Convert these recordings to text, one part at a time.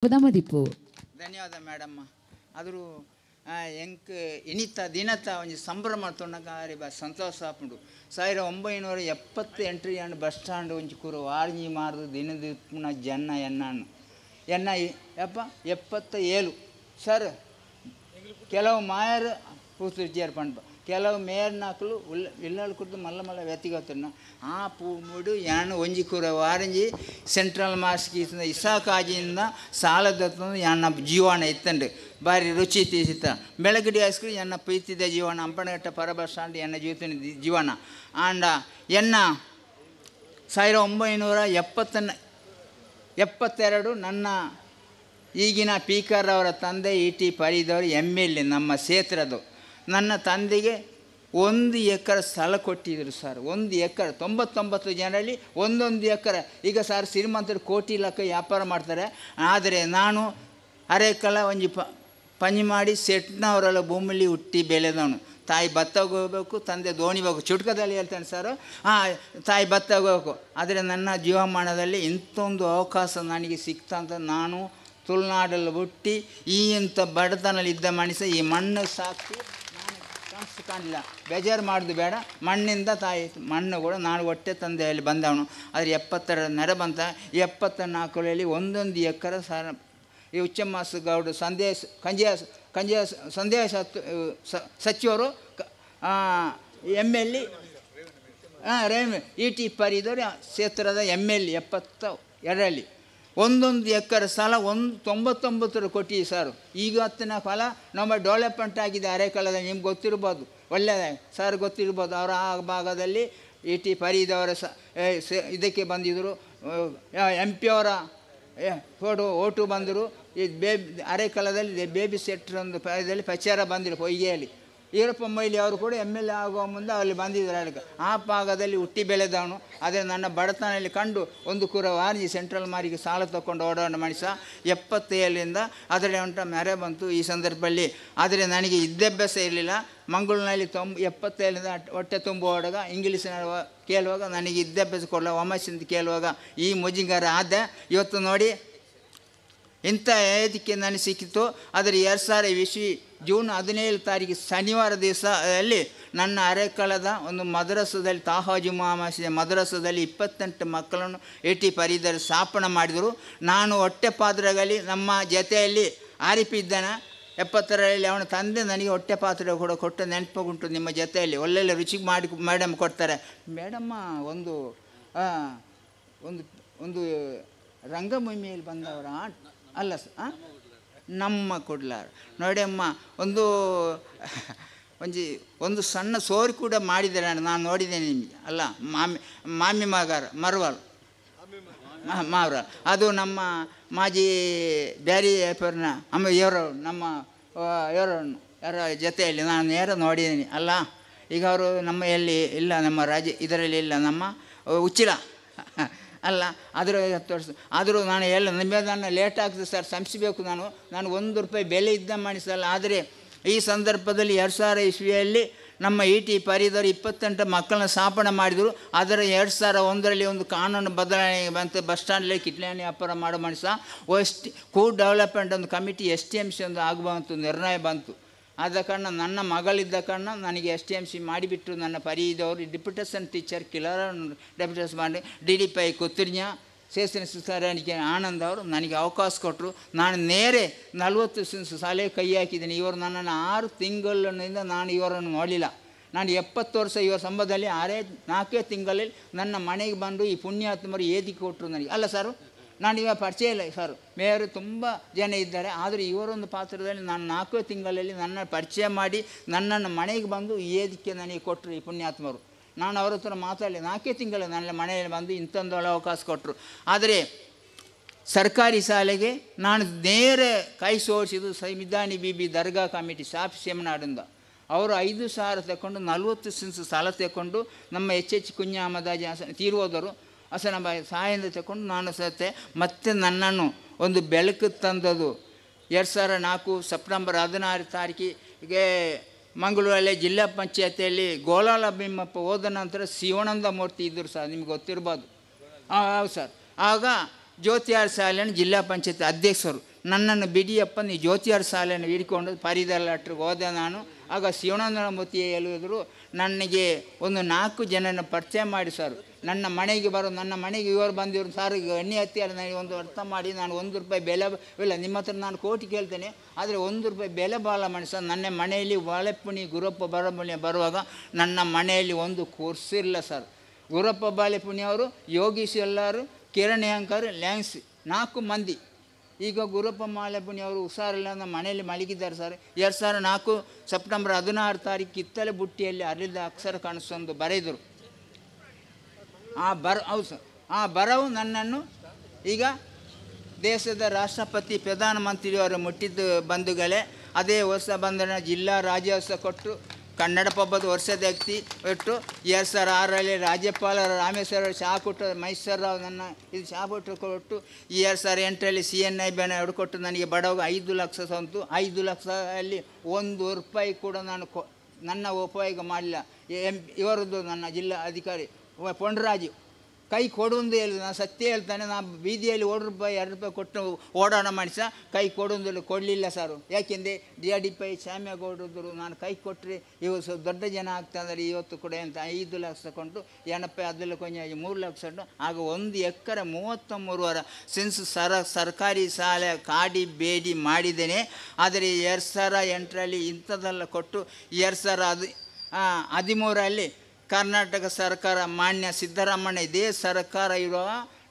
ಪದಮದಿಪ್ಪು ಧನ್ಯವಾದ ಮೇಡಮ್. ಆದರೂ ಎಂಕ್ ಇನಿತ ದಿನತ ಒಂಜಿ ಸಂಭ್ರಮ ತೊನ್ನಗಾರಿ ಸಂತೋಷ ಆಪುಂಡು. 1978 ಬಸ್ ಸ್ಟ್ಯಾಂಡ್ ಒಂಜಿ ಕೂರ ವಾರ್ಜಿ ಮಾರ್ದು ದಿನದ ಪುನ ಜನ ಎನ್ನಾನು ಎನ್ನ ಯಪ್ಪ 77 ಸರ್. ಕೆಲವು ಮಾಯರು ಕೂತಿರ್ಚಾರು ಪಂಪ, ಕೆಲವು ಮೇರ್ನಾಕಲು ಇಲ್ಲಾಳು ಕುರ್ದು ಮಲ್ಲ ಮಲ್ಲ ವ್ಯತಿಗತನ ಆ ಪೂಮುಡು ಯಾನು ಒಂಜಿ ಕೂರ ವಾರಂಜಿ ಸೆಂಟ್ರಲ್ ಮಾಸ್ಕಿ ಇಸಾಕಾಜಿಯಿಂದ ಸಾಲದತ್ತು ಯಾನ ಜೀವನ ಇತ್ತಂಡು ಬಾರಿ ರುಚಿ ತೀಸಿತ್ತ ಬೆಳಗಡಿ ಹಸ್ಕರು ಎನ್ನ ಪ್ರೀತಿದ ಜೀವನ ಅಂಪಣಗಟ್ಟ ಪರ ಬಸ್ ಸ್ಟ್ಯಾಂಡ್ ಎನ್ನ ಜೀವಿತ ಜೀವನ ಆಂಡ ಎನ್ನ 1972 ನನ್ನ ಈಗಿನ ಪೀಕರ್ ಅವರ ತಂದೆ ಇ.ಟಿ. ಪರಿದವರು MLA ನಮ್ಮ ಕ್ಷೇತ್ರದ್ದು. ನನ್ನ ತಂದೆಗೆ 1 ಎಕರೆ ಸ್ಥಳ ಕೊಟ್ಟಿದ್ದರು ಸರ್. 1 ಎಕರೆ 99 ಜನರಲ್ಲಿ 1 ಎಕರೆ. ಈಗ ಸರ್ ಶ್ರೀಮಂತರು ಕೋಟಿ ಲೆಕ್ಕ ವ್ಯಾಪಾರ ಮಾಡ್ತಾರೆ. ಆದರೆ ನಾನು ಅರೆಕಲ ಒಂಜಿ ಪಂಜಿ ಮಾಡಿ ಸೆಟ್ನವರೆಲ್ಲ ಭೂಮಿಲಿ ಹುಟ್ಟಿ ಬೆಳೆದವನು. ತಾಯಿ ಭತ್ತಗೆ ಹೋಗ್ಬೇಕು, ತಂದೆ ದೋಣಿ ಹೋಗ್ಬೇಕು. ಚುಟ್ಕದಲ್ಲಿ ಹೇಳ್ತಾನೆ ಸರ್, ತಾಯಿ ಭತ್ತಗೆ ಹೋಗ್ಬೇಕು. ಆದರೆ ನನ್ನ ಜೀವಮಾನದಲ್ಲಿ ಇಂಥೊಂದು ಅವಕಾಶ ನನಗೆ ಸಿಕ್ತಂತ ನಾನು ತುಳುನಾಡಲ್ಲಿ ಹುಟ್ಟಿ ಈ ಇಂಥ ಬಡತನಲ್ಲಿ ಇದ್ದ ಮನುಷ್ಯ ಈ ಮಣ್ಣು ಸಾಕಿ ನಾನು ಕಾಣಿಸ್ತು ಕಾಣಲಿಲ್ಲ. ಬೇಜಾರು ಮಾಡೋದು ಬೇಡ, ಮಣ್ಣಿಂದ ತಾಯಿ ಮಣ್ಣು ಕೂಡ ನಾನು ಹೊಟ್ಟೆ ತಂದೆಯಲ್ಲಿ ಬಂದವನು. ಆದರೆ 72 ನೆರೆ ಬಂತ. 74ರಲ್ಲಿ 1 ಎಕರೆ ಸರ್ ಈ ಉಚ್ಚಮಾಸ ಗೌಡ ಸಂದೇಶ ಸಚಿವರು MLA ಇ.ಟಿ. ಪರಿದವರು ಕ್ಷೇತ್ರದ MLA 72ರಲ್ಲಿ 1 ಎಕರೆ ಸ್ಥಳ 99 ಕೊಟ್ಟಿ ಸರ್. ಈಗ ಹತ್ತಿನ ಫಲ ನಮ್ಮ ಡೆವಲಪ್ಮೆಂಟ್ ಆಗಿದೆ ಅರೆಕಾಲದಲ್ಲಿ. ನಿಮ್ಗೆ ಗೊತ್ತಿರ್ಬೋದು, ಒಳ್ಳೆಯದೇ ಸರ್ ಗೊತ್ತಿರ್ಬೋದು. ಅವರ ಆ ಭಾಗದಲ್ಲಿ ಇ.ಟಿ. ಪರಿದವರ ಇದಕ್ಕೆ ಬಂದಿದ್ದರು. MP ಅವರ ಓಟು ಬಂದರು. ಈ ಅರೆಕಾಲದಲ್ಲಿ ಬೇಬಿ ಸೆಟ್ರ್ ಒಂದು ಇದರಲ್ಲಿ ಪ್ರಚಾರ ಬಂದಿರು ಹೊಯ್ಗೆಯಲ್ಲಿ. ಈರಪ್ಪ ಮೊಯ್ಲಿ ಅವರು ಕೂಡ MLA ಆಗುವ ಮುಂದೆ ಅಲ್ಲಿ ಬಂದಿದ್ದಾರೆ. ಅದಕ್ಕೆ ಆ ಭಾಗದಲ್ಲಿ ಹುಟ್ಟಿ ಬೆಳೆದವನು. ಆದರೆ ನನ್ನ ಬಡತನಲ್ಲಿ ಕಂಡು ಒಂದು ಕೂರ ವಾರ್ಜಿ ಸೆಂಟ್ರಲ್ ಮಾರಿಗೆ ಸಾಲ ತಗೊಂಡು ಓಡಾಡೋ ಮನುಷ್ಯ 77ರಿಂದ ಅದರಲ್ಲಿ ಉಂಟ ಮೆರೆ ಬಂತು ಈ ಸಂದರ್ಭದಲ್ಲಿ. ಆದರೆ ನನಗೆ ವಿದ್ಯಾಭ್ಯಾಸ ಇರಲಿಲ್ಲ. ಮಂಗಳೂರಿನಲ್ಲಿ 77ರಿಂದ ಹೊಟ್ಟೆ ತುಂಬುವಾಗ ಇಂಗ್ಲೀಷಿನ ಕೇಳುವಾಗ ನನಗೆ ವಿದ್ಯಾಭ್ಯಾಸ ಕೊಡಲ್ಲ ಒಮ್ಮಸಿಂದ ಕೇಳುವಾಗ ಈ ಮುಜಿಂಗಾರ ಆದ. ಇವತ್ತು ನೋಡಿ ಇಂಥ ಇದಕ್ಕೆ ನನಗೆ ಸಿಕ್ಕಿತು. ಆದರೆ 2020 ಜೂನ್ 17 ಶನಿವಾರ ದಿವಸದಲ್ಲಿ ನನ್ನ ಅರೆಕಳದ ಒಂದು ಮದ್ರಸದಲ್ಲಿ ತಾಹಾಜು ಮಹಾಮಸಿದ ಮದ್ರಸದಲ್ಲಿ 28 ಮಕ್ಕಳನ್ನು ಇ.ಟಿ. ಪರಿದವರು ಸ್ಥಾಪನೆ ಮಾಡಿದರು. ನಾನು ಹೊಟ್ಟೆ ಪಾತ್ರಗಳಲ್ಲಿ ನಮ್ಮ ಜೊತೆಯಲ್ಲಿ ಆರಿಪಿದ್ದಾನೆ. 70ರಲ್ಲಿ ಅವನ ತಂದೆ ನನಗೆ ಹೊಟ್ಟೆ ಪಾತ್ರ ಕೂಡ ಕೊಟ್ಟು ನೆನಪುಂಟು. ನಿಮ್ಮ ಜೊತೆಯಲ್ಲಿ ಒಳ್ಳೆಯ ರುಚಿ ಮಾಡಿ ಮೇಡಮ್ ಕೊಡ್ತಾರೆ. ಮೇಡಮ್ಮ ಒಂದು ಒಂದು ಒಂದು ರಂಗಭೂಮಿಯಲ್ಲಿ ಬಂದವರ ಅಲ್ಲ ನಮ್ಮ ಕೊಡ್ಲಾರ ನೋಡಿ ಅಮ್ಮ. ಒಂದು ಸಣ್ಣ ಸೋರಿ ಕೂಡ ಮಾಡಿದ್ದಾರೆ, ನಾನು ನೋಡಿದ್ದೇನೆ ನಿಮಗೆ. ಅಲ್ಲ ಮಾಮಿ ಮರವಲ್ ಅದು ನಮ್ಮ ಮಾಜಿ ಬ್ಯಾರಿ ಪರ್ನ ಅಮ್ಮ ಇವರು ನಮ್ಮ ಯಾರ ಜೊತೆಯಲ್ಲಿ ನಾನು ನೇರ ನೋಡಿದ್ದೀನಿ. ಅಲ್ಲ ಈಗ ಅವರು ನಮ್ಮ ಎಲ್ಲಿ ಇಲ್ಲ, ನಮ್ಮ ಇದರಲ್ಲಿ ಇಲ್ಲ, ನಮ್ಮ ಉಚ್ಚಿಲ ಅಲ್ಲ. ಅದರ 10 ವರ್ಷ ಆದರೂ ನಾನು ನಿಮ್ಮೆದನ್ನು ಲೇಟ್ ಆಗ್ತದೆ ಸರ್, ಸಂಸಿಬೇಕು. ನಾನು ₹1 ಬೆಲೆ ಇದ್ದ ಮನುಷ್ಯಲ್ಲ. ಆದರೆ ಈ ಸಂದರ್ಭದಲ್ಲಿ 2000 ನಮ್ಮ ಇ.ಟಿ. ಪರಿದವರು 28 ಮಕ್ಕಳನ್ನ ಸ್ಥಾಪನೆ ಮಾಡಿದರು. ಅದರ 2001ರಲ್ಲಿ ಒಂದು ಕಾನೂನು ಬದಲಾವಣೆ ಬಂತು. ಬಸ್ ಸ್ಟ್ಯಾಂಡಲ್ಲಿ ಕಿಟ್ಲಾಣಿ ವ್ಯಾಪಾರ ಮಾಡೋ ಮನುಷ್ಯ ಕೂಡ್ ಡೆವಲಪ್ಮೆಂಟ್ ಒಂದು ಕಮಿಟಿ STMC ಒಂದು ಆಗಬಂತು, ನಿರ್ಣಯ ಬಂತು. ಆದ ಕಾರಣ ನನ್ನ ಮಗಳಿದ್ದ ಕಾರಣ ನನಗೆ STMC ಮಾಡಿಬಿಟ್ಟು ನನ್ನ ಪರಿದವರು ಡಿಪ್ಯುಟೇಷನ್ ಟೀಚರ್ ಕಿಲರ್ ಡೆಪ್ಯುಟೇಷನ್ ಮಾಡಿ DDPI ಕೊತ್ತೂರಿನ ಸೇಸನ ಸುಧಾರಣಿಕೆ ಆನಂದ್ ಅವರು ನನಗೆ ಅವಕಾಶ ಕೊಟ್ಟರು. ನಾನು ನೇರೆ 40 ಶಾಲೆ ಕೈ ಹಾಕಿದ್ದೀನಿ. ಇವರು ನನ್ನನ್ನು 6 ತಿಂಗಳಿನಿಂದ ನಾನು ಇವರನ್ನು ನೋಡಲಿಲ್ಲ. ನಾನು 70 ವರ್ಷ ಇವರ ಸಂಬಂಧದಲ್ಲಿ 4 ತಿಂಗಳಲ್ಲಿ ನನ್ನ ಮನೆಗೆ ಬಂದು ಈ ಪುಣ್ಯಾತ್ಮರು ಏದಿಕೆ ಕೊಟ್ಟರು ನನಗೆ. ಅಲ್ಲ ಸರ್, ನಾನು ಇವಾಗ ಪರಿಚಯ ಇಲ್ಲ ಸರ್, ಮೇಯರು ತುಂಬ ಜನ ಇದ್ದಾರೆ. ಆದರೆ ಇವರೊಂದು ಪಾತ್ರದಲ್ಲಿ ನಾನು 4 ತಿಂಗಳಲ್ಲಿ ನನ್ನ ಪರಿಚಯ ಮಾಡಿ ನನ್ನನ್ನು ಮನೆಗೆ ಬಂದು ಏದಿಕೆ ನನಗೆ ಕೊಟ್ಟರು ಈ ಪುಣ್ಯಾತ್ಮರು. ನಾನು ಅವ್ರ ಹತ್ರ ಮಾತಾಡಲಿ 4 ತಿಂಗಳು ನನ್ನ ಮನೆಯಲ್ಲಿ ಬಂದು ಇಂಥೊಂದು ಅವಕಾಶ ಕೊಟ್ಟರು. ಆದರೆ ಸರ್ಕಾರಿ ಶಾಲೆಗೆ ನಾನು ನೇರ ಕೈ ಸೋಡಿಸಿದ್ದು ಸೈಮಿದಾನಿ ಬಿಬಿ ದರ್ಗಾ ಕಮಿಟಿ ಸಾಫ್ ಸೆಮಿನಾಡಿಂದ. ಅವರು 5,000 ತಗೊಂಡು 40 ಸೆನ್ಸ್ ಸಾಲ ತಗೊಂಡು ನಮ್ಮ H ಕುഞ്ഞ ಅಹಮದಾಜಿ ತೀರ್ಹೋದರು ಹಸನಬಾಯಿ ಸಹಾಯದಿಂದ ತಗೊಂಡು ನಾನು ಮತ್ತೆ ನನ್ನನ್ನು ಒಂದು ಬೆಳಕು ತಂದದು. 2004 ಸೆಪ್ಟೆಂಬರ್ 16 ಮಂಗಳೂರಲ್ಲಿ ಜಿಲ್ಲಾ ಪಂಚಾಯತಿಯಲ್ಲಿ ಗೋಲಾಲ ಭೀಮಪ್ಪ ಹೋದ ನಂತರ ಶಿವಾನಂದ ಮೂರ್ತಿ ಇದ್ದರು ಸರ್, ನಿಮ್ಗೆ ಗೊತ್ತಿರ್ಬೋದು. ಹೌದು ಸರ್. ಆಗ ಜ್ಯೋತಿಯಾರ್ ಶಾಲೆಯನ್ನು ಜಿಲ್ಲಾ ಪಂಚಾಯತ್ ಅಧ್ಯಕ್ಷರು ನನ್ನನ್ನು ಬಿಡಿಯಪ್ಪ ನೀ ಜ್ಯೋತಿಯರ ಶಾಲೆಯನ್ನು ಹಿಡ್ಕೊಂಡು ಪರಿದಲ್ಲಟ್ರಿಗೆ ಹೋದೆ ನಾನು. ಆಗ ಶಿವನಂದನಮೂರ್ತಿ ಹೇಳಿದ್ರು, ನನಗೆ ಒಂದು 4 ಜನನ ಪರಿಚಯ ಮಾಡಿ ಸರ್, ನನ್ನ ಮನೆಗೆ ಬರೋ, ನನ್ನ ಮನೆಗೆ ಇವರು ಬಂದಿವರು ಸರ್, ಈಗ ಎಣ್ಣೆ ಹತ್ತಿರ ನನಗೆ ಒಂದು ಅರ್ಥ ಮಾಡಿ, ನಾನು 1 ರೂಪಾಯಿ ಬೆಲೆ ಇಲ್ಲ, ನಿಮ್ಮ ಹತ್ರ ನಾನು ಕೋಟಿ ಕೇಳ್ತೇನೆ, ಆದರೆ 1 ರೂಪಾಯಿ ಬೆಲೆ ಬಾಳ ಮಾಡಿ ಸರ್. ನನ್ನ ಮನೆಯಲ್ಲಿ ಬಾಳೆಪುಣಿ ಗುರಪ್ಪ ಬಾಳೆಪುಣಿ ಬರುವಾಗ ನನ್ನ ಮನೆಯಲ್ಲಿ ಒಂದು ಕುರ್ಸಿಲ್ಲ ಸರ್. ಗುರಪ್ಪ ಬಾಳೆಪುಣಿ ಅವರು, ಯೋಗೀಶ್ ಎಲ್ಲರು, ಕಿರಣ್ ಅಂಕರ್, ಲ್ಯಾಂಗ್ಸ್ 4 ಮಂದಿ. ಈಗ ಗುರಪ್ಪ ಬಾಳೆಪುಣಿ ಅವರು ಹುಷಾರಿಲ್ಲ, ನಮ್ಮ ಮನೆಯಲ್ಲಿ ಮಲಗಿದ್ದಾರೆ ಸರ್. 2004 ಸೆಪ್ಟೆಂಬರ್ 16 ಕಿತ್ತಲೆ ಬುಟ್ಟಿಯಲ್ಲಿ ಅರಿದ ಅಕ್ಷರ ಕಾಣಿಸೊಂದು ಬರೆದರು. ಹೌದು ಸರ್, ಆ ಬರವು ನನ್ನನ್ನು ಈಗ ದೇಶದ ರಾಷ್ಟ್ರಪತಿ ಪ್ರಧಾನಮಂತ್ರಿಯವರು ಮುಟ್ಟಿದ್ದು ಬಂಧುಗಳೇ. ಅದೇ ವರ್ಷ ಬಂಧನ ಜಿಲ್ಲಾ ರಾಜ್ಯೋತ್ಸವ ಕೊಟ್ಟು ಕನ್ನಡ ಪಬ್ಬದ ವರ್ಷದ ವ್ಯಕ್ತಿ ಒಟ್ಟು 2006ರಲ್ಲಿ ರಾಜ್ಯಪಾಲರ ರಾಮೇಶ್ವರ ಶಾಕೊಟ್ಟು ಮೈಸೂರಾವ್ ನನ್ನ ಇದು ಶಾಕೊಟ್ಟು ಕೊಟ್ಟು 2008ರಲ್ಲಿ CNI ಬೆನ ಹಿಡ್ಕೊಟ್ಟು ನನಗೆ ಬಡವಾಗ 5 ಲಕ್ಷ ಸಂತು. 5 ಲಕ್ಷದಲ್ಲಿ 1 ರೂಪಾಯಿ ಕೂಡ ನಾನು ನನ್ನ ಉಪಯೋಗ ಮಾಡಲಿಲ್ಲ. ಇವರದ್ದು ನನ್ನ ಜಿಲ್ಲಾ ಅಧಿಕಾರಿ ಪೊಂಡರಾಜು ಕೈ ಕೊಡುವುದು ಹೇಳಿದ್ರು. ನಾನು ಸತ್ಯ ಹೇಳ್ತಾನೆ, ನಾನು ಬೀದಿಯಲ್ಲಿ 1 ರೂಪಾಯಿ 2 ರೂಪಾಯಿ ಕೊಟ್ಟು ಓಡಾಡ ಮಾಡಿಸ ಕೈ ಕೊಡುವುದಿಲ್ಲ, ಕೊಡಲಿಲ್ಲ ಸರ್. ಯಾಕೆಂದರೆ DRDP ಶ್ಯಾಮೇಗೌಡರು ನಾನು ಕೈ ಕೊಟ್ಟರೆ ಇವರು ದೊಡ್ಡ ಜನ ಆಗ್ತಂದ್ರೆ ಇವತ್ತು ಕೂಡ ಅಂತ 5 ಲಕ್ಷ ತಗೊಂಡು ಏನಪ್ಪ ಅದರಲ್ಲಿ ಕೊಂಚ 3 ಲಕ್ಷ ಉಂಟು. ಆಗ 1 ಎಕರೆ 33 ಸಿನ್ಸ್ ಸರ್ಕಾರಿ ಶಾಲೆ ಕಾಡಿ ಬೇಡಿ ಮಾಡಿದ್ದೇನೆ. ಆದರೆ 2008ರಲ್ಲಿ ಇಂಥದ್ದೆಲ್ಲ ಕೊಟ್ಟು 2013ರಲ್ಲಿ ಕರ್ನಾಟಕ ಸರ್ಕಾರ ಮಾನ್ಯ ಸಿದ್ದರಾಮಯ್ಯ ಇದೇ ಸರ್ಕಾರ ಇರುವ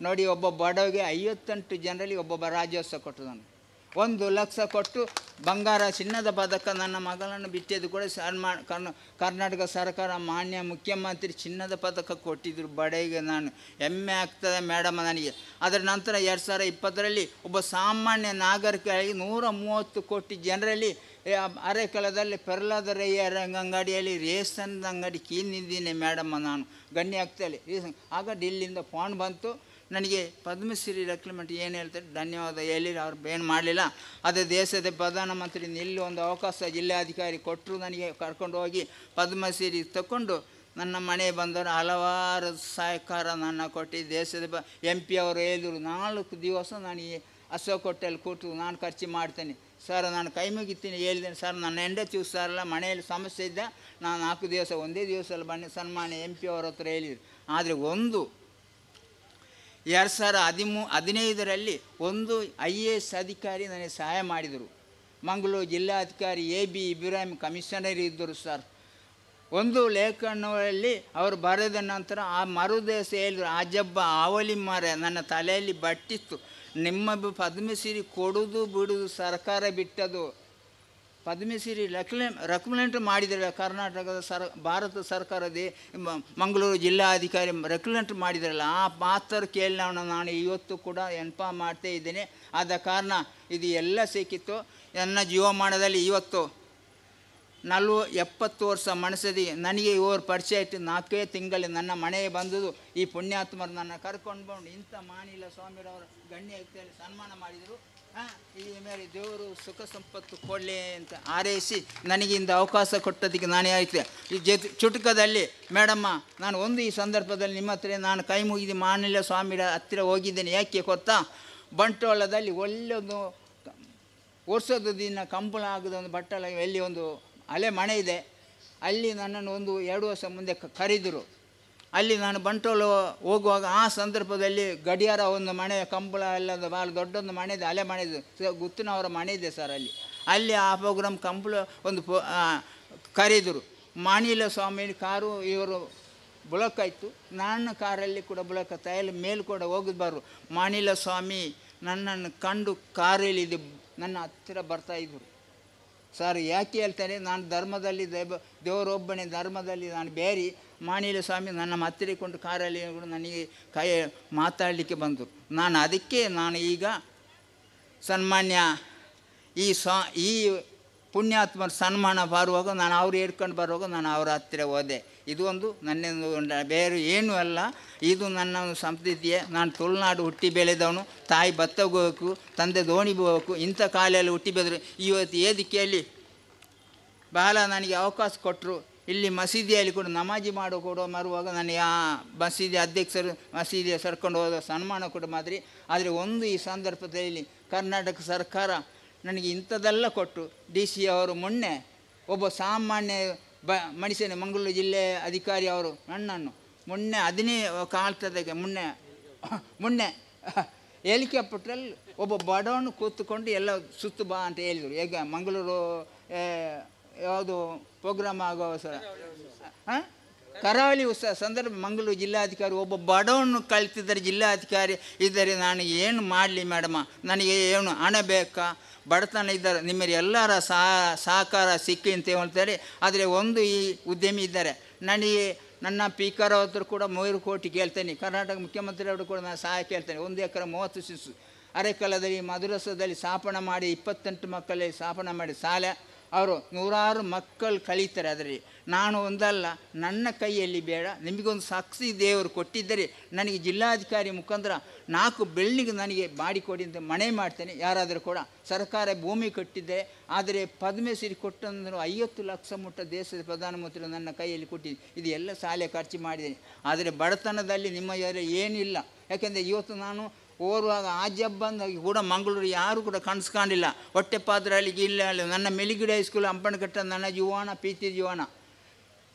ನೋಡಿ, ಒಬ್ಬ ಬಡವಿಗೆ 58 ಜನರಲ್ಲಿ ಒಬ್ಬೊಬ್ಬ ರಾಜ್ಯೋತ್ಸವ ಕೊಟ್ಟು ನಾನು 1 ಲಕ್ಷ ಕೊಟ್ಟು ಬಂಗಾರ ಚಿನ್ನದ ಪದಕ ನನ್ನ ಮಗಳನ್ನು ಬಿಟ್ಟಿದ್ದು ಕೂಡ ಕರ್ನಾಟಕ ಸರ್ಕಾರ ಮಾನ್ಯ ಮುಖ್ಯಮಂತ್ರಿ ಚಿನ್ನದ ಪದಕ ಕೊಟ್ಟಿದ್ದರು. ಬಡವಿಗೆ ನಾನು ಹೆಮ್ಮೆ ಆಗ್ತದೆ ಮೇಡಮ್ ನನಗೆ. ಅದರ ನಂತರ 2020ರಲ್ಲಿ ಒಬ್ಬ ಸಾಮಾನ್ಯ ನಾಗರಿಕರಿಗೆ 130 ಕೋಟಿ ಜನರಲ್ಲಿ ಅರೆಕಲದಲ್ಲಿ ಪ್ರಹ್ಲಾದರಯ್ಯರ ಅಂಗಡಿಯಲ್ಲಿ ರೇಷನ್ ಅಂಗಡಿ ಕೀನಿದ್ದೀನಿ ಮೇಡಮ್ಮ, ನಾನು ಗಣ್ಯ ಆಗ್ತಾಯಿಲ್ಲ. ಆಗ ಡೆಲ್ಲಿಯಿಂದ ಫೋನ್ ಬಂತು ನನಗೆ, ಪದ್ಮಶ್ರೀ ರೆಕ್ರೂಟ್ಮೆಂಟ್ ಏನು ಹೇಳ್ತಾರೆ, ಧನ್ಯವಾದ ಹೇಳಿ ಅವ್ರು ಏನು ಮಾಡಲಿಲ್ಲ. ಅದೇ ದೇಶದ ಪ್ರಧಾನಮಂತ್ರಿ ಇಲ್ಲಿ ಒಂದು ಅವಕಾಶ ಜಿಲ್ಲಾಧಿಕಾರಿ ಕೊಟ್ಟರು, ನನಗೆ ಕರ್ಕೊಂಡು ಹೋಗಿ ಪದ್ಮಶ್ರೀ ತಗೊಂಡು ನನ್ನ ಮನೆ ಬಂದವರು ಹಲವಾರು ಸಹಕಾರ ನನ್ನ ಕೊಟ್ಟು ದೇಶದ MP ಅವರು ಹೇಳಿದರು, 4 ದಿವಸ ನಾನು ಈ ಅಶೋಕ್ ಹೋಟೆಲ್ ಕೂತು ನಾನು ಖರ್ಚು ಮಾಡ್ತೇನೆ ಸರ್, ನಾನು ಕೈ ಮುಗಿತೀನಿ ಹೇಳಿದ್ದೇನೆ ಸರ್. ನನ್ನ ಹೆಂಡತಿ ಸರಲ್ಲ, ಮನೆಯಲ್ಲಿ ಸಮಸ್ಯೆ ಇದ್ದ, ನಾನು 4 ದಿವಸ ಒಂದೇ ದಿವಸದಲ್ಲಿ ಬನ್ನಿ ಸನ್ಮಾನ್ಯ MP ಅವ್ರ ಹತ್ರ ಹೇಳಿದರು. ಆದರೆ 2015ರಲ್ಲಿ ಒಂದು IAS ಅಧಿಕಾರಿ ನನಗೆ ಸಹಾಯ ಮಾಡಿದರು. ಮಂಗಳೂರು ಜಿಲ್ಲಾಧಿಕಾರಿ AB ಇಬ್ರಾಹಿಂ ಕಮಿಷನರ್ ಇದ್ದರು ಸರ್. ಒಂದು ಲೇಖನದಲ್ಲಿ ಅವರು ಬರೆದ ನಂತರ ಆ ಮರುದಿವಸ ಹೇಳಿದರು, ಅಜಬ್ಬ ಆವಲಿ ಮಾರ ನನ್ನ ತಲೆಯಲ್ಲಿ ಬಟ್ಟಿತ್ತು, ನಿಮ್ಮ ಪದ್ಮಶ್ರೀ ಕೊಡುವುದು ಬಿಡುವುದು ಸರ್ಕಾರ ಬಿಟ್ಟದು. ಪದ್ಮಶ್ರೀ ರೆಕಮೆಂಡ್ ಮಾಡಿದರೆ ಕರ್ನಾಟಕದ ಭಾರತ ಸರ್ಕಾರದ ಮಂಗಳೂರು ಜಿಲ್ಲಾಧಿಕಾರಿ ರೆಕಮೆಂಡ್ ಮಾಡಿದ್ರಲ್ಲ, ಆ ಮಾತ್ರ ಕೇಳಿ ನಾನು ಇವತ್ತು ಕೂಡ ನೆನಪ ಮಾಡ್ತಾ ಇದ್ದೇನೆ. ಆದ ಕಾರಣ ಇದು ಎಲ್ಲ ಸಿಕ್ಕಿತ್ತು. ನನ್ನ ಜೀವಮಾನದಲ್ಲಿ ಇವತ್ತು 70 ವರ್ಷ ಮನಸ್ಸದಿ ನನಗೆ ಇವರು ಪರಿಚಯ ಇಟ್ಟು 4 ತಿಂಗಳಲ್ಲಿ ನನ್ನ ಮನೆಗೆ ಬಂದದ್ದು ಈ ಪುಣ್ಯಾತ್ಮರು ನನ್ನ ಕರ್ಕೊಂಡು ಬಂದು ಇಂಥ ಮಾನಿಲ ಸ್ವಾಮಿರವರು ಗಣ್ಯ ವ್ಯಕ್ತಿಯಲ್ಲಿ ಸನ್ಮಾನ ಮಾಡಿದರು. ಈ ಮೇಲೆ ದೇವರು ಸುಖ ಸಂಪತ್ತು ಕೊಡಲಿ ಅಂತ ಹಾರೈಸಿ ನನಗೆ ಇಂಥ ಅವಕಾಶ ಕೊಟ್ಟದಕ್ಕೆ ನಾನು ಆಯ್ತು. ಈ ಚುಟುಕದಲ್ಲಿ ಮೇಡಮ್ಮ, ನಾನು ಈ ಸಂದರ್ಭದಲ್ಲಿ ನಿಮ್ಮ ಹತ್ರ ನಾನು ಕೈ ಮುಗಿದು ಮಾನಿಲ ಸ್ವಾಮಿರ ಹತ್ತಿರ ಹೋಗಿದ್ದೇನೆ. ಯಾಕೆ ಗೊತ್ತಾ, ಬಂಟ್ವಾಳದಲ್ಲಿ ಒಳ್ಳೆಯೊಂದು ವರ್ಷದ ದಿನ ಕಂಬಳ ಆಗದ ಒಂದು ಬಟ್ಟಲ ಎಲ್ಲಿ ಒಂದು ಹಳೆ ಮನೆ ಇದೆ, ಅಲ್ಲಿ ನನ್ನನ್ನು 2 ವರ್ಷ ಮುಂದೆ ಕರೆದರು. ಅಲ್ಲಿ ನಾನು ಬಂಟ್ವಾಳ ಹೋಗುವಾಗ ಆ ಸಂದರ್ಭದಲ್ಲಿ ಗಡಿಯಾರ ಒಂದು ಮನೆ ಕಂಬಳ ಎಲ್ಲದ ಭಾಳ ದೊಡ್ಡೊಂದು ಮನೆ ಇದೆ, ಹಳೆ ಮನೆ ಇದೆ, ಗುತ್ತಿನವರ ಮನೆ ಇದೆ ಸರ್. ಅಲ್ಲಿ ಆ ಪ್ರೋಗ್ರಾಮ್ ಕಂಬಳ ಒಂದು ಕರೆದರು. ಮಾನಿಲ ಸ್ವಾಮಿ ಕಾರು ಇವರು ಬುಲಕ್ ಆಯಿತು, ನನ್ನ ಕಾರಲ್ಲಿ ಕೂಡ ಬುಲಕ್ ತೈಲ ಮೇಲೆ ಕೂಡ ಹೋಗಿದ್ಬಾರು. ಮಾನಿಲ ಸ್ವಾಮಿ ನನ್ನನ್ನು ಕಂಡು ಕಾರಲ್ಲಿದ್ದು ನನ್ನ ಹತ್ತಿರ ಬರ್ತಾಯಿದ್ರು. ಸರ್ ಯಾಕೆ ಹೇಳ್ತಾರೆ, ನಾನು ಧರ್ಮದಲ್ಲಿ ದೇವರೊಬ್ಬನೇ, ಧರ್ಮದಲ್ಲಿ ನಾನು ಬೇರೆ. ಮಾನಿಲ ಸ್ವಾಮಿ ನನ್ನ ಹತ್ತಿರ ಕೊಂಡು ಕಾರಲ್ಲಿ ನನಗೆ ಕೈ ಮಾತಾಡಲಿಕ್ಕೆ ಬಂದರು. ನಾನು ಅದಕ್ಕೆ ನಾನು ಈಗ ಸನ್ಮಾನ್ಯ ಈ ಪುಣ್ಯಾತ್ಮರ ಸನ್ಮಾನ ಬರುವಾಗ ನಾನು ಅವ್ರು ಹೇಳ್ಕೊಂಡು ಬರುವಾಗ ನಾನು ಅವರ ಹತ್ತಿರ ಹೋದೆ. ಇದು ಒಂದು ನನ್ನೊಂದು ಬೇರೆ ಏನೂ ಅಲ್ಲ, ಇದು ನನ್ನ ಒಂದು ಸಂಸ್ಕೃತಿಯೇ. ನಾನು ತುಳುನಾಡು ಹುಟ್ಟಿ ಬೆಳೆದವನು. ತಾಯಿ ಭತ್ತ ಹೋಗಬೇಕು, ತಂದೆ ದೋಣಿ ಹೋಗಬೇಕು, ಇಂಥ ಕಾಲೆಯಲ್ಲಿ ಹುಟ್ಟಿ ಬೆಳೆದರು. ಇವತ್ತು ವೇದಿಕೆಯಲ್ಲಿ ಬಹಳ ನನಗೆ ಅವಕಾಶ ಕೊಟ್ಟರು. ಇಲ್ಲಿ ಮಸೀದಿಯಲ್ಲಿ ಕೂಡ ನಮಾಜಿ ಮಾಡೋ ಕೂಡ ಮರುವಾಗ ನನಗೆ ಆ ಮಸೀದಿ ಅಧ್ಯಕ್ಷರು ಮಸೀದಿಯ ಸರ್ಕೊಂಡು ಹೋದ ಸನ್ಮಾನ ಕೂಡ ಮಾದರಿ. ಆದರೆ ಈ ಸಂದರ್ಭದಲ್ಲಿ ಕರ್ನಾಟಕ ಸರ್ಕಾರ ನನಗೆ ಇಂಥದ್ದೆಲ್ಲ ಕೊಟ್ಟು ಡಿ ಸಿ ಅವರು ಮೊನ್ನೆ ಒಬ್ಬ ಸಾಮಾನ್ಯ ಮನುಷ್ಯನ ಮಂಗಳೂರು ಜಿಲ್ಲೆ ಅಧಿಕಾರಿ ಅವರು ನನ್ನನ್ನು ಮೊನ್ನೆ ಅದನ್ನೇ ಕಾಲ್ತದಕ್ಕೆ ಮೊನ್ನೆ ಹೆಲಿಕಾಪ್ಟರಲ್ಲಿ ಒಬ್ಬ ಬಡವನು ಕೂತ್ಕೊಂಡು ಎಲ್ಲ ಸುತ್ತು ಬಾ ಅಂತ ಹೇಳಿದರು. ಈಗ ಮಂಗಳೂರು ಯಾವುದು ಪ್ರೋಗ್ರಾಮ್ ಆಗೋ ಸರ ಕರಾವಳಿ ಉತ್ಸವ ಸಂದರ್ಭ ಮಂಗಳೂರು ಜಿಲ್ಲಾಧಿಕಾರಿ ಒಬ್ಬ ಬಡವನು ಕಳಿತಿದ್ದಾರೆ, ಜಿಲ್ಲಾಧಿಕಾರಿ ಇದ್ದರೆ ನಾನು ಏನು ಮಾಡಲಿ ಮೇಡಮ, ನನಗೆ ಏನು ಹಣ ಬೇಕಾ, ಬಡತನ ಇದ್ದಾರೆ, ನಿಮ್ಮಲ್ಲಿ ಎಲ್ಲರ ಸಹಕಾರ ಸಿಕ್ಕಿ ಅಂತ ಹೇಳ್ತಾರೆ. ಆದರೆ ಒಂದು ಈ ಉದ್ಯಮಿ ಇದ್ದಾರೆ, ನನಗೆ ನನ್ನ ಪೀಕರ್ ಹತ್ರ ಕೂಡ 3 ಕೋಟಿ ಕೇಳ್ತೇನೆ, ಕರ್ನಾಟಕ ಮುಖ್ಯಮಂತ್ರಿ ಅವರು ಕೂಡ ನಾನು ಸಹಾಯ ಕೇಳ್ತೇನೆ. 1 ಎಕರೆ 30 ಸಿಸು ಅರೆಕಲದಲ್ಲಿ ಮಧುರಸದಲ್ಲಿ ಸ್ಥಾಪನ ಮಾಡಿ 28 ಮಕ್ಕಳಲ್ಲಿ ಸ್ಥಾಪನ ಮಾಡಿ ಶಾಲೆ ಅವರು 100 ಮಕ್ಕಳು ಕಳೀತಾರೆ. ಅದರಲ್ಲಿ ನಾನು ಒಂದಲ್ಲ, ನನ್ನ ಕೈಯಲ್ಲಿ ಬೇಡ, ನಿಮಗೊಂದು ಸಾಕ್ಷಿ ದೇವರು ಕೊಟ್ಟಿದ್ದರೆ ನನಗೆ ಜಿಲ್ಲಾಧಿಕಾರಿ ಮುಖಾಂತರ 4 ಬಿಲ್ಡಿಂಗ್ ನನಗೆ ಮಾಡಿಕೊಡಿ ಅಂತ ಮನೆ ಮಾಡ್ತೇನೆ. ಯಾರಾದರೂ ಕೂಡ ಸರ್ಕಾರ ಭೂಮಿ ಕೊಟ್ಟಿದ್ದೆ, ಆದರೆ ಪದ್ಮಶ್ರೀ ಕೊಟ್ಟಂದ್ರೆ 50 ಲಕ್ಷ ಮುಟ್ಟ ದೇಶದ ಪ್ರಧಾನಮಂತ್ರಿ ನನ್ನ ಕೈಯಲ್ಲಿ ಕೊಟ್ಟಿದ್ದೆ. ಇದು ಎಲ್ಲ ಶಾಲೆ ಖರ್ಚು ಮಾಡಿದ್ದೇನೆ. ಆದರೆ ಬಡತನದಲ್ಲಿ ನಿಮ್ಮ ಏನಿಲ್ಲ. ಯಾಕೆಂದರೆ ಇವತ್ತು ನಾನು ಓರುವಾಗ ಆಜಬ್ಬಂದಾಗಿ ಕೂಡ ಮಂಗಳೂರು ಯಾರು ಕೂಡ ಕನಸ್ಕೊಂಡಿಲ್ಲ. ಹೊಟ್ಟೆಪಾದ್ರಲ್ಲಿ ಇಲ್ಲ ನನ್ನ ಮೆಲಿಗಿಡ ಹೈಸ್ಕೂಲ್ ಹಂಪನಕಟ್ಟ ನನ್ನ ಜೀವನ ಪ್ರೀತಿ ಜೀವನ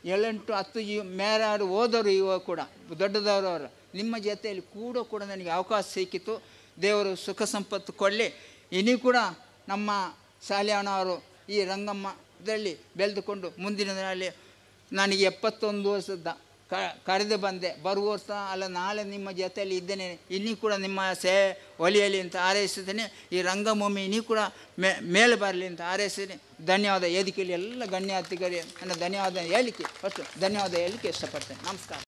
7-10 ಮೇಲಾರು ಹೋದವರು ಇವಾಗ ಕೂಡ ದೊಡ್ಡದವರು ನಿಮ್ಮ ಜೊತೆಯಲ್ಲಿ ಕೂಡ ನನಗೆ ಅವಕಾಶ ಸಿಕ್ಕಿತು. ದೇವರು ಸುಖ ಸಂಪತ್ತು ಕೊಡಲಿ. ಇನ್ನೂ ಕೂಡ ನಮ್ಮ ಶಾಲೆಯವರು ಈ ರಂಗಮ್ಮದಲ್ಲಿ ಬೆಳೆದುಕೊಂಡು ಮುಂದಿನ ದಿನದಲ್ಲಿ ನನಗೆ 71 ವರ್ಷದ ಕರೆದು ಬಂದೆ. ಬರುವ ವರ್ಷ ಅಲ್ಲ ನಾಳೆ ನಿಮ್ಮ ಜೊತೆಯಲ್ಲಿ ಇದ್ದೇನೆ, ಇನ್ನೂ ಕೂಡ ನಿಮ್ಮ ಒಲಿಯಲಿ ಅಂತ ಹಾರೈಸಿದ್ದೇನೆ. ಈ ರಂಗಭೂಮಿ ಇನ್ನೂ ಕೂಡ ಮೇಲೆ ಬರಲಿ ಅಂತ ಹಾರೈಸಿದ್ದೇನೆ. ಧನ್ಯವಾದ. ವೇದಿಕೆಯಲ್ಲಿ ಎಲ್ಲ ಗಣ್ಯ ಅತಿಥಿಗಳಿಗೆ ನನ್ನ ಧನ್ಯವಾದ ಹೇಳಲಿಕ್ಕೆ ಇಷ್ಟಪಡ್ತೇನೆ. ನಮಸ್ಕಾರ.